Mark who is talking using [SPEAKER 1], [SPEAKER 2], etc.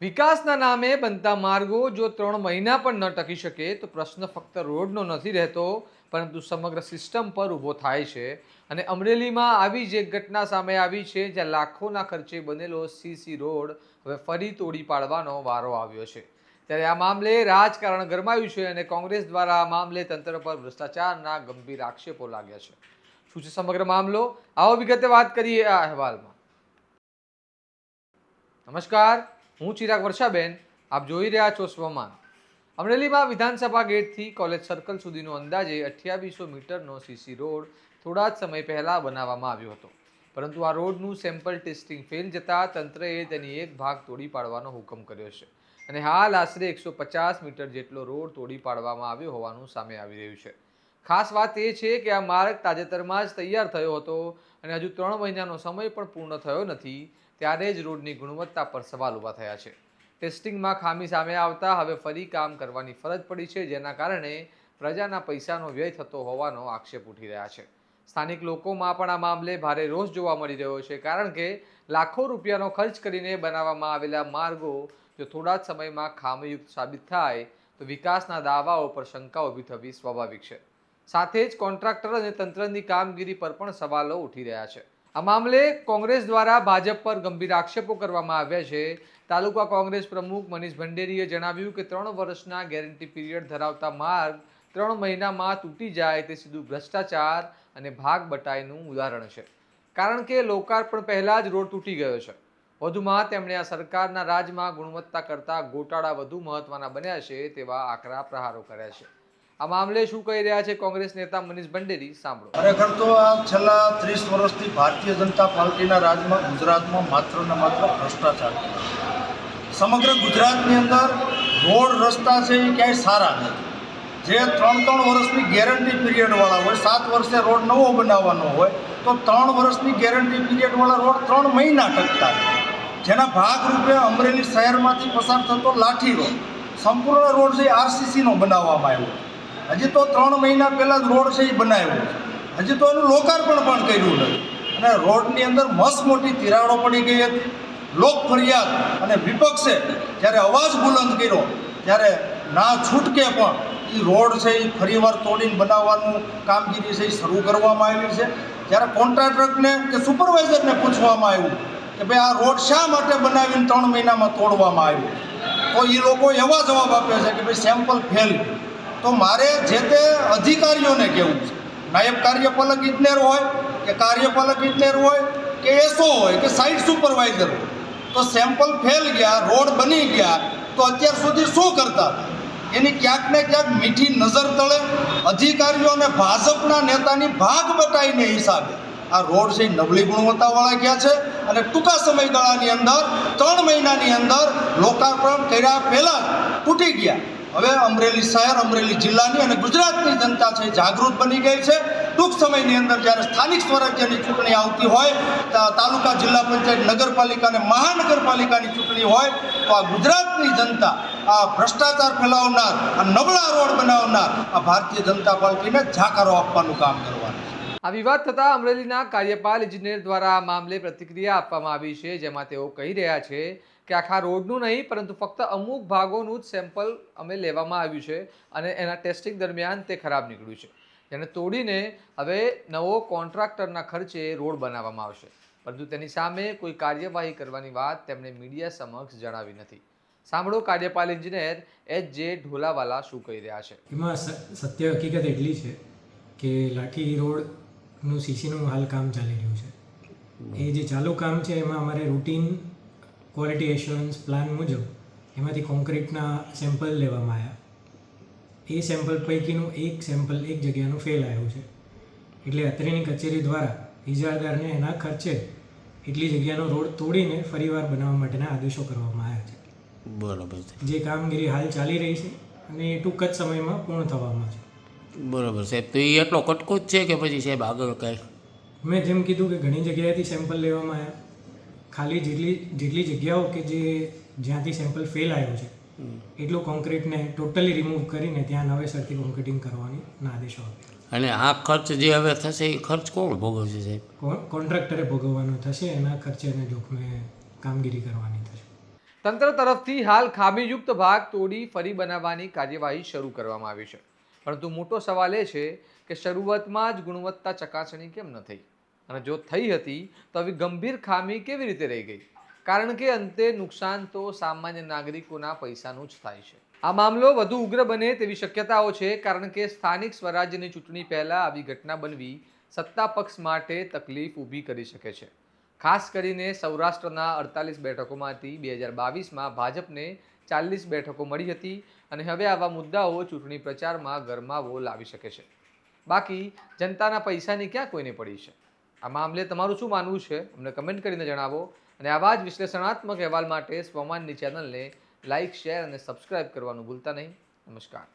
[SPEAKER 1] વિકાસના નામે બનતા માર્ગો જો 3 મહિના પણ ન ટકી શકે તો પ્રશ્ન ફક્ત રોડનો નથી રહેતો, પરંતુ સમગ્ર સિસ્ટમ પર ઊભો થાય છે. અને અમરેલીમાં આવી જ એક ઘટના સામે આવી છે, જ્યાં લાખોના ખર્ચે બનેલો સીસી રોડ હવે ફરી તોડી પાડવાનો વારો આવ્યો છે. ત્યારે આ મામલે રાજકારણ ગરમાયું છે અને કોંગ્રેસ દ્વારા આ મામલે તંત્ર પર ભ્રષ્ટાચારના ગંભીર આક્ષેપો લાગ્યા છે. શું છે સમગ્ર મામલો? આવો વિગતે વાત કરીએ આ અહેવાલમાં. નમસ્કાર, હું ચિરાગ વર્ષાબેન. આપ જોઈ રહ્યા છો સ્વમાન. અમરેલીમાં વિધાનસભા ગેટથી કોલેજ સર્કલ સુધીનો અંદાજે 2800 મીટરનો સીસી રોડ થોડા જ સમય પહેલા બનાવવામાં આવ્યો હતો, પરંતુ આ રોડનું સેમ્પલ ટેસ્ટિંગ ફેલ જતાં તંત્રએ તેની એક ભાગ તોડી પાડવાનો હુકમ કર્યો છે અને હાલ આશરે 150 મીટર જેટલો રોડ તોડી પાડવામાં આવ્યો હોવાનું સામે આવી રહ્યું છે. ખાસ વાત એ છે કે આ માર્ગ તાજેતરમાં જ તૈયાર થયો હતો અને હજુ 3 મહિનાનો સમય પણ પૂર્ણ થયો નથી, ત્યારે જ રોડની ગુણવત્તા પર સવાલ ઊભા થયા છે. ટેસ્ટિંગમાં ખામી સામે આવતા હવે ફરી કામ કરવાની ફરજ પડી છે, જેના કારણે પ્રજાના પૈસાનો વ્યય થતો હોવાનો આક્ષેપ ઉઠી રહ્યા છે. સ્થાનિક લોકોમાં પણ આ મામલે ભારે રોષ જોવા મળી રહ્યો છે, કારણ કે લાખો રૂપિયાનો ખર્ચ કરીને બનાવવામાં આવેલા માર્ગો જો થોડા જ સમયમાં ખામીયુક્ત સાબિત થાય તો વિકાસના દાવાઓ પર શંકા ઊભી થવી સ્વાભાવિક છે. સાથે જ કોન્ટ્રાક્ટર અને તંત્રની કામગીરી પર પણ સવાલો ઉઠી રહ્યા છે. આ મામલે કોંગ્રેસ દ્વારા ભાજપ પર ગંભીર આક્ષેપો કરવામાં આવ્યા છે. તાલુકા કોંગ્રેસ પ્રમુખ મનીષ ભંડેરીએ જણાવ્યું કે 3 વર્ષના ગેરંટી પીરિયડ ધરાવતા માર્ગ 3 મહિનામાં તૂટી જાય તે સીધું ભ્રષ્ટાચાર અને ભાગ બટાઈનું ઉદાહરણ છે, કારણ કે લોકાર્પણ પહેલા જ રોડ તૂટી ગયો છે. વધુમાં તેમણે આ સરકારના રાજમાં ગુણવત્તા કરતાં ગોટાળા વધુ મહત્વના બન્યા છે તેવા આકરા પ્રહારો કર્યા છે. આ મામલે શું કહી રહ્યા છે કોંગ્રેસ નેતા મનીષ ભંડેરી? સાંભળો.
[SPEAKER 2] ખરેખર તો આ છેલ્લા 30 વર્ષથી ભારતીય જનતા પાર્ટીના રાજમાં ગુજરાતમાં માત્ર ને માત્ર ભ્રષ્ટાચાર સમગ્ર ગુજરાતની અંદર રોડ રસ્તા છે એ ક્યાંય સારા નથી. જે 3 વર્ષની ગેરંટી પીરિયડવાળા હોય, 7 વર્ષે રોડ નવો બનાવવાનો હોય તો 3 વર્ષની ગેરંટી પીરિયડવાળા રોડ 3 મહિના ટકતા નથી. જેના ભાગરૂપે અમરેલી શહેરમાંથી પસાર થતો લાઠી રોડ સંપૂર્ણ રોડ છે આરસીસીનો બનાવવામાં આવ્યો. હજી તો 3 મહિના પહેલાં જ રોડ છે એ બનાવ્યો છે. હજી તો એનું લોકાર્પણ પણ કર્યું નથી અને રોડની અંદર મસ્ત મોટી તિરાડો પડી ગઈ હતી. લોક ફરિયાદ અને વિપક્ષે જ્યારે અવાજ બુલંદ કર્યો ત્યારે ના છૂટકે પણ એ રોડ છે એ ફરીવાર તોડીને બનાવવાનું કામગીરી છે એ શરૂ કરવામાં આવી છે. જ્યારે કોન્ટ્રાક્ટરને કે સુપરવાઇઝરને પૂછવામાં આવ્યું કે ભાઈ આ રોડ શા માટે બનાવીને 3 મહિનામાં તોડવામાં આવ્યું, તો એ લોકો એવા જવાબ આપે છે કે ભાઈ સેમ્પલ ફેલ. તો મારે જે તે અધિકારીઓને કહેવું છે, નાયબ કાર્યપાલક ઇજનેર હોય કે કાર્યપાલક ઇજનેર હોય કે એસઓ હોય કે સાઇટ સુપરવાઇઝર હોય, તો સેમ્પલ ફેલ ગયા, રોડ બની ગયા તો અત્યાર સુધી શું કરતા હતા? એની ક્યાંક ને ક્યાંક મીઠી નજર તળે અધિકારીઓ અને ભાજપના નેતાની ભાગ બટાઈને હિસાબે આ રોડ છે નબળી ગુણવત્તાવાળા ગયા છે અને ટૂંકા સમયગાળાની અંદર 3 મહિનાની અંદર લોકાર્પણ કર્યા પહેલાં જ તૂટી ગયા. હવે અમરેલી શહેર, અમરેલી જિલ્લાની અને ગુજરાતની જનતા છે જાગૃત બની ગઈ છે. ટૂંક સમયની અંદર જ્યારે સ્થાનિક સ્વરાજ્યની ચૂંટણી આવતી હોય, તાલુકા, જિલ્લા પંચાયત, નગરપાલિકા અને મહાનગરપાલિકાની ચૂંટણી હોય તો આ ગુજરાતની જનતા આ ભ્રષ્ટાચાર ફેલાવનાર, આ નબળા રોડ બનાવનાર આ ભારતીય જનતા પાર્ટીને જાકારો આપવાનું કામ કરવાનું છે.
[SPEAKER 1] આ વિવાદ થતાં અમરેલીના કાર્યપાલ ઇજનેર દ્વારા આ મામલે પ્રતિક્રિયા આપવામાં આવી છે, જેમાં તેઓ કહી રહ્યા છે કે આખા રોડનું નહીં, પરંતુ ફક્ત અમુક ભાગોનું જ સેમ્પલ અમે લેવામાં આવ્યું છે અને એના ટેસ્ટિંગ દરમિયાન તે ખરાબ નીકળ્યું છે, જેને તોડીને હવે નવો કોન્ટ્રાક્ટરના ખર્ચે રોડ બનાવવામાં આવશે, પરંતુ તેની સામે કોઈ કાર્યવાહી કરવાની વાત તેમણે મીડિયા સમક્ષ જણાવી નથી. સાંભળો કાર્યપાલ ઇજનેર એચ.જે. ઢોલાવાલા શું કહી રહ્યા છે.
[SPEAKER 3] એમાં સત્ય હકીકત એટલી છે કે લાઠી રોડનું સીસીનું હાલ કામ ચાલી રહ્યું છે. એ જે ચાલુ કામ છે એમાં અમારે રૂટીન ક્વોલિટી એશ્યોરન્સ પ્લાન મુજબ એમાંથી કોન્ક્રીટના સેમ્પલ લેવામાં આવ્યા. એ સેમ્પલ પૈકીનું એક સેમ્પલ એક જગ્યાનું ફેલ આવ્યું છે, એટલે અત્રેની કચેરી દ્વારા ઇજારદારને એના ખર્ચે એટલી જગ્યાનો રોડ તોડીને ફરીવાર બનાવવા માટેના આદેશો કરવામાં આવ્યા છે.
[SPEAKER 4] બરાબર છે.
[SPEAKER 3] જે કામગીરી હાલ ચાલી રહી છે અને એ ટૂંક જ સમયમાં પૂર્ણ થવામાં છે.
[SPEAKER 4] બરાબર સાહેબ. તો એ એટલો કટકો જ છે કે પછી સાહેબ આગળ કાંઈ?
[SPEAKER 3] મેં જેમ કીધું કે ઘણી જગ્યાએથી સેમ્પલ લેવામાં આવ્યા. ખાલી જેટલી જગ્યાઓ કે જ્યાંથી સેમ્પલ ફેલ આવ્યો છે એટલું કોન્ક્રીટને ટોટલી રિમૂવ કરીને ત્યાં નવેસરથી કોન્ક્રીટિંગ કરવાની આદેશો આપ્યા.
[SPEAKER 4] અને આ ખર્ચ જે હવે થશે એ ખર્ચ કોણ ભોગવશે સાહેબ?
[SPEAKER 3] કોન્ટ્રાક્ટરે ભોગવવાનો થશે. એના ખર્ચે અને જોખમે કામગીરી કરવાની થશે.
[SPEAKER 1] તંત્ર તરફથી હાલ ખામીયુક્ત ભાગ તોડી ફરી બનાવવાની કાર્યવાહી શરૂ કરવામાં આવી છે, પરંતુ મોટો સવાલ એ છે કે શરૂઆતમાં જ ગુણવત્તા ચકાસણી કેમ ન થઈ, અને જો થઈ હતી તો આવી ગંભીર ખામી કેવી રીતે રહી ગઈ? કારણ કે અંતે નુકસાન તો સામાન્ય નાગરિકોના પૈસાનું જ થાય છે. આ મામલો વધુ ઉગ્ર બને તેવી શક્યતાઓ છે, કારણ કે સ્થાનિક સ્વરાજ્યની ચૂંટણી પહેલા આવી ઘટના બનવી સત્તા પક્ષ માટે તકલીફ ઊભી કરી શકે છે. ખાસ કરીને સૌરાષ્ટ્રના 48 બેઠકોમાંથી 2022માં ભાજપને 40 બેઠકો મળી હતી, અને હવે આવા મુદ્દાઓ ચૂંટણી પ્રચારમાં ગરમાવો લાવી શકે છે. બાકી જનતાના પૈસાની ક્યાં કોઈને પડી છે? આ મામલે તમારું શું માનવું છે? અમને કમેન્ટ કરીને જણાવો, અને આવા જ વિશ્લેષણાત્મક અહેવાલ માટે સ્વમાનની ચેનલને લાઇક, શેર અને સબસ્ક્રાઇબ કરવાનું ભૂલતા નહીં. નમસ્કાર.